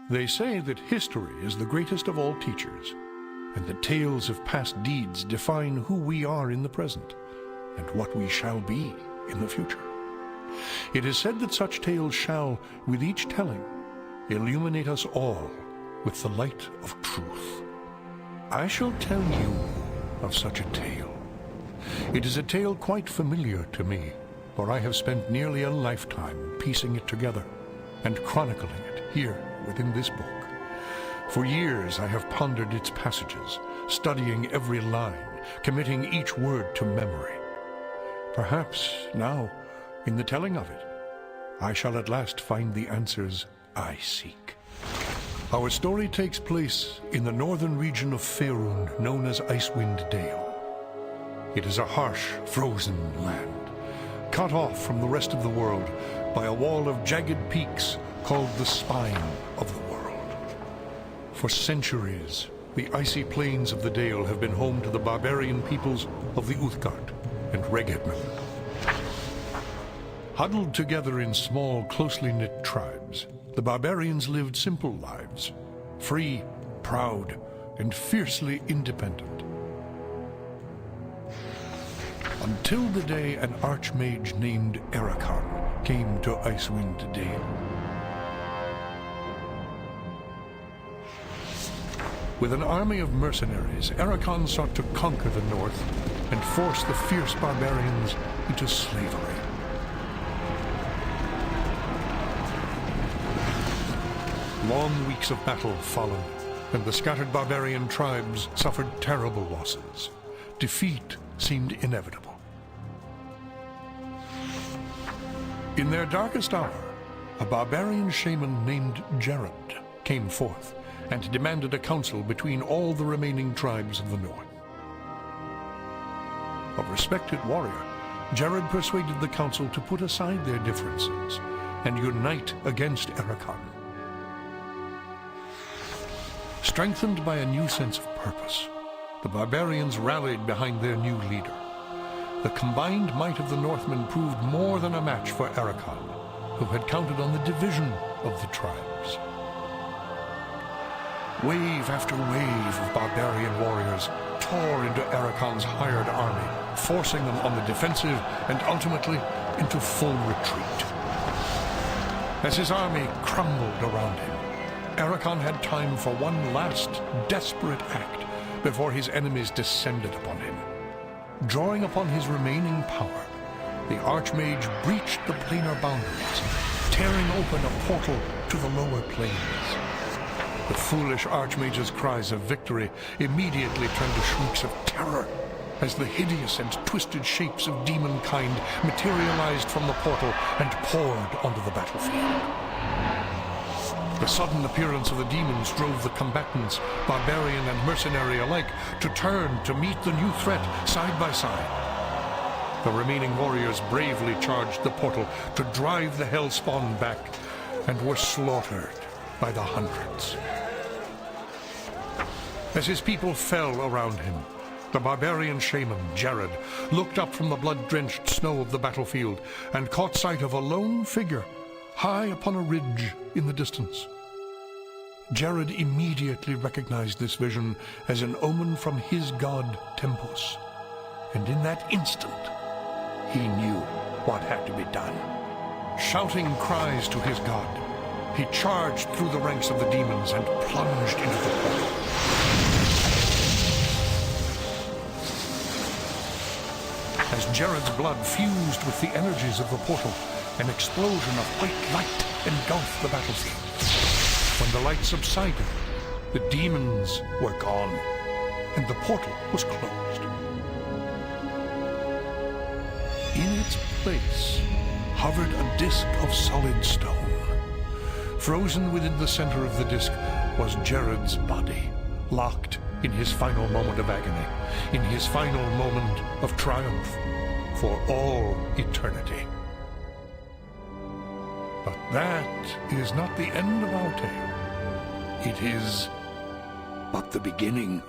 They say that history is the greatest of all teachers, and the tales of past deeds define who we are in the present, and what we shall be in the future. It is said that such tales shall, with each telling, illuminate us all with the light of truth. I shall tell you of such a tale. It is a tale quite familiar to me, for I have spent nearly a lifetime piecing it together and chronicling it here within this book. For years I have pondered its passages, studying every line, committing each word to memory. Perhaps now, in the telling of it, I shall at last find the answers I seek. Our story takes place in the northern region of Faerun, known as Icewind Dale. It is a harsh, frozen land, cut off from the rest of the world by a wall of jagged peaks called the Spine of the World. For centuries, the icy plains of the Dale have been home to the barbarian peoples of the Uthgard and Regedman. Huddled together in small, closely knit tribes, the barbarians lived simple lives, free, proud, and fiercely independent. Until the day an archmage named Ericon came to Icewind Dale. With an army of mercenaries, Ericon sought to conquer the north and force the fierce barbarians into slavery. Long weeks of battle followed, and the scattered barbarian tribes suffered terrible losses. Defeat seemed inevitable. In their darkest hour, a barbarian shaman named Jared came forth and demanded a council between all the remaining tribes of the north. A respected warrior, Jared persuaded the council to put aside their differences and unite against Ericon. Strengthened by a new sense of purpose, the barbarians rallied behind their new leader. The combined might of the Northmen proved more than a match for Ericon, who had counted on the division of the tribes. Wave after wave of barbarian warriors tore into Ericon's hired army, forcing them on the defensive and ultimately into full retreat. As his army crumbled around him, Ericon had time for one last desperate act before his enemies descended upon him. Drawing upon his remaining power, the Archmage breached the planar boundaries, tearing open a portal to the lower planes. The foolish Archmage's cries of victory immediately turned to shrieks of terror as the hideous and twisted shapes of demonkind materialized from the portal and poured onto the battlefield. The sudden appearance of the demons drove the combatants, barbarian and mercenary alike, to turn to meet the new threat side by side. The remaining warriors bravely charged the portal to drive the hellspawn back, and were slaughtered by the hundreds. As his people fell around him, the barbarian shaman, Jared, looked up from the blood-drenched snow of the battlefield and caught sight of a lone figure high upon a ridge in the distance. Jared immediately recognized this vision as an omen from his god Tempus, and in that instant, he knew what had to be done. Shouting cries to his god, he charged through the ranks of the demons and plunged into the portal. As Jared's blood fused with the energies of the portal, an explosion of white light engulfed the battlefield. When the light subsided, the demons were gone, and the portal was closed. In its place hovered a disk of solid stone. Frozen within the center of the disk was Jared's body, locked in his final moment of agony, in his final moment of triumph for all eternity. But that is not the end of our tale. It is but the beginning.